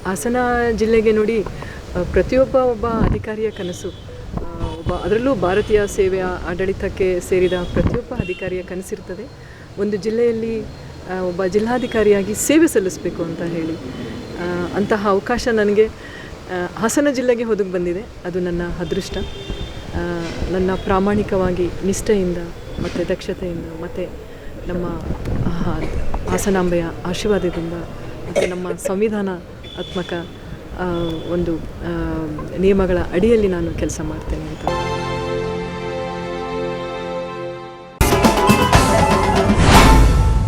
ಹಾಸನ ಜಿಲ್ಲೆಗೆ ನೋಡಿ ಒಬ್ಬ ಅಧಿಕಾರಿಯ ಕನಸು, ಅದರಲ್ಲೂ ಭಾರತೀಯ ಸೇವೆಯ ಆಡಳಿತಕ್ಕೆ ಸೇರಿದ ಪ್ರತಿಯೊಬ್ಬ ಅಧಿಕಾರಿಯ ಕನಸಿರ್ತದೆ. ಒಂದು ಜಿಲ್ಲೆಯಲ್ಲಿ ಒಬ್ಬ ಜಿಲ್ಲಾಧಿಕಾರಿಯಾಗಿ ಸೇವೆ ಸಲ್ಲಿಸಬೇಕು ಅಂತ ಹೇಳಿ. ಅಂತಹ ಅವಕಾಶ ನನಗೆ ಹಾಸನ ಜಿಲ್ಲೆಗೆ ಒದಗಿ ಬಂದಿದೆ. ಅದು ನನ್ನ ಅದೃಷ್ಟ. ನನ್ನ ಪ್ರಾಮಾಣಿಕವಾಗಿ ನಿಷ್ಠೆಯಿಂದ ಮತ್ತು ದಕ್ಷತೆಯಿಂದ ಮತ್ತು ನಮ್ಮ ಹಾಸನಾಂಬೆಯ ಆಶೀರ್ವಾದದಿಂದ ಮತ್ತು ನಮ್ಮ ಸಂವಿಧಾನಾತ್ಮಕ ಒಂದು ನಿಯಮಗಳ ಅಡಿಯಲ್ಲಿ ನಾನು ಕೆಲಸ ಮಾಡ್ತೇನೆ ಅಂತ.